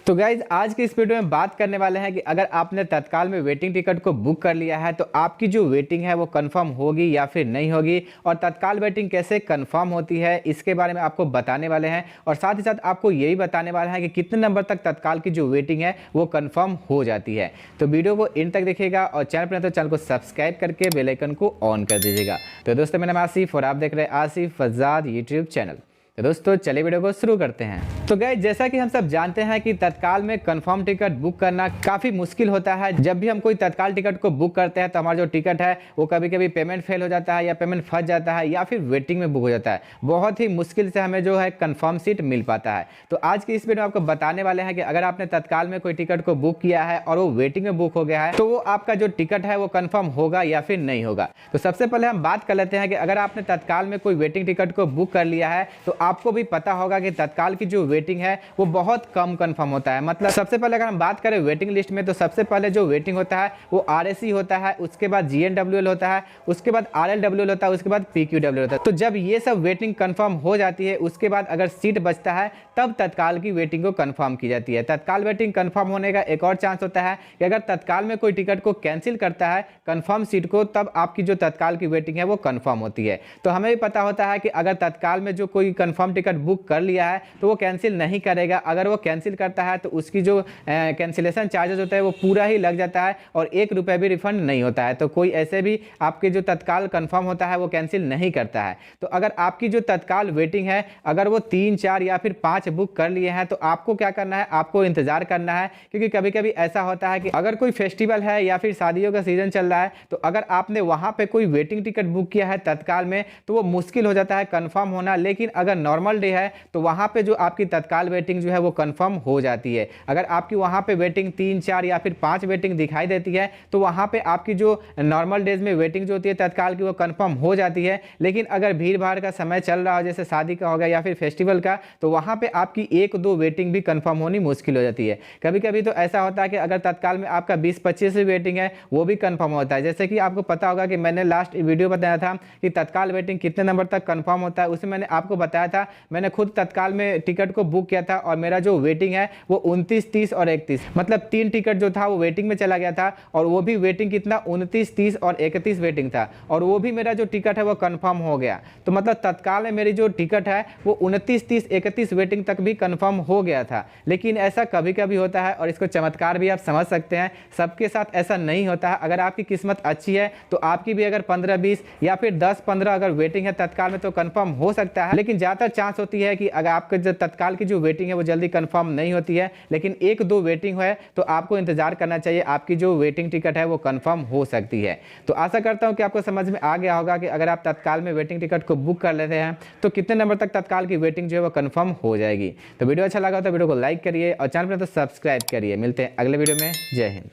तो गाइज आज की इस वीडियो में बात करने वाले हैं कि अगर आपने तत्काल में वेटिंग टिकट को बुक कर लिया है तो आपकी जो वेटिंग है वो कंफर्म होगी या फिर नहीं होगी, और तत्काल वेटिंग कैसे कंफर्म होती है इसके बारे में आपको बताने वाले हैं। और साथ ही साथ आपको यही बताने वाले हैं कि कितने नंबर तक तत्काल की जो वेटिंग है वो कंफर्म हो जाती है। तो वीडियो को इन तक देखिएगा और चैनल पर तो चैनल को सब्सक्राइब करके बेल आइकन को ऑन कर दीजिएगा। तो दोस्तों, मेरा नाम आसिफ और आप देख रहे हैं आसिफ फजाद यूट्यूब चैनल। तो दोस्तों चलिए वीडियो को शुरू करते हैं। तो गाइस, जैसा कि हम सब जानते हैं कि तत्काल में कंफर्म टिकट बुक करना काफ़ी मुश्किल होता है। जब भी हम कोई तत्काल टिकट को बुक करते हैं तो हमारा जो टिकट है वो कभी कभी पेमेंट फेल हो जाता है या पेमेंट फंस जाता है या फिर वेटिंग में बुक हो जाता है। बहुत ही मुश्किल से हमें जो है कंफर्म सीट मिल पाता है। तो आज की इस वीडियो में आपको बताने वाले हैं कि अगर आपने तत्काल में कोई टिकट को बुक किया है और वो वेटिंग में बुक हो गया है तो वो आपका जो टिकट है वो कंफर्म होगा या फिर नहीं होगा। तो सबसे पहले हम बात कर लेते हैं कि अगर आपने तत्काल में कोई वेटिंग टिकट को बुक कर लिया है तो आपको भी पता होगा कि तत्काल की जो वेटिंग है वो बहुत कम कंफर्म होता है। मतलब सबसे पहले अगर हम बात करें वेटिंग लिस्ट में तो सबसे पहले जो वेटिंग होता है वो आरएसी होता है, उसके बाद जीएनडब्ल्यूएल होता है, उसके बाद आरएलडब्ल्यूएल होता है, उसके बाद पीक्यूडब्ल्यू होता है। तो जब ये सब वेटिंग कंफर्म हो जाती है उसके बाद अगर सीट बचता है तब तत्काल की वेटिंग को कंफर्म की जाती है। तत्काल वेटिंग कंफर्म होने का एक और चांस होता है कि अगर तत्काल में कोई टिकट को कैंसिल करता है कंफर्म सीट को, तब आपकी जो तत्काल की वेटिंग है वो कंफर्म होती है। तो हमें भी पता होता है कि अगर तत्काल में जो कोई कंफर्म टिकट बुक कर लिया है तो वो कैंसिल नहीं करेगा। अगर वो कैंसिल करता है तो उसकी जो कैंसिलेशन चार्जेस होता है वो पूरा ही लग जाता है और 1 रुपये भी रिफंड नहीं होता है। तो कोई ऐसे भी आपके जो तत्काल कंफर्म होता है वो कैंसिल नहीं करता है। तो अगर आपकी जो तत्काल वेटिंग है अगर वो 3, 4 या फिर 5 बुक कर लिए हैं तो आपको क्या करना है, आपको इंतजार करना है। क्योंकि कभी कभी ऐसा होता है कि अगर कोई फेस्टिवल है या फिर शादियों का सीजन चल रहा है तो अगर आपने वहां पे कोई वेटिंग टिकट बुक किया है तत्काल में तो वो मुश्किल हो जाता है कंफर्म होना। लेकिन अगर नॉर्मल डे है तो वहां पे जो आपकी तत्काल वेटिंग जो है वो कंफर्म हो जाती है। अगर आपकी वहां पे वेटिंग 3, 4 या फिर 5 वेटिंग दिखाई देती है तो वहां पे आपकी जो नॉर्मल डेज में वेटिंग जो होती है तत्काल की वो कंफर्म हो जाती है। लेकिन अगर भीड़ भाड़ का समय चल रहा हो जैसे शादी का हो गया या फिर फेस्टिवल का तो वहां पे आपकी 1-2 वेटिंग भी कंफर्म होनी मुश्किल हो जाती है। कभी कभी तो ऐसा होता है कि अगर तत्काल में आपका 20-25 वेटिंग है वो भी कंफर्म होता है। जैसे कि आपको पता होगा कि मैंने लास्ट वीडियो बताया था कि तत्काल वेटिंग कितने नंबर तक कंफर्म होता है, उसमें मैंने आपको बताया था। मैंने खुद तत्काल में टिकट को बुक किया था और मेरा जो वेटिंग है वो 29, 30 और 31, मतलब 3 टिकट जो था वो वेटिंग में चला गया था। और वो भी वेटिंग कितना 29, 30 और 31 वेटिंग था और वो भी मेरा जो टिकट है वो कंफर्म हो गया। तो मतलब तत्काल में मेरी जो टिकट है वो 29, 30, 31 वेटिंग तक भी कंफर्म हो गया था। लेकिन ऐसा कभी कभी होता है और इसको चमत्कार भी आप समझ सकते हैं, सबके साथ ऐसा नहीं होता है। अगर आपकी किस्मत अच्छी है तो आपकी भी अगर 15, 20 या फिर 10, 15 अगर वेटिंग है तत्काल में तो कंफर्म हो सकता है। लेकिन ज़्यादातर चांस होती है कि अगर आपके जो तत्काल की जो वेटिंग है वो जल्दी कंफर्म नहीं होती है। लेकिन 1-2 वेटिंग है तो आपको इंतजार करना चाहिए, आपकी जो वेटिंग टिकट है वो कंफर्म हो सकती है। तो आशा करता हूं कि आपको समझ में आ गया होगा कि अगर आप तत्काल में वेटिंग टिकट को बुक कर लेते हैं तो कितने नंबर तक तत्काल की वेटिंग जो है वो कंफर्म हो जाएगी। तो वीडियो अच्छा लगा तो वीडियो को लाइक करिए और चैनल पर तो सब्सक्राइब करिए। मिलते हैं अगले वीडियो में। जय हिंद।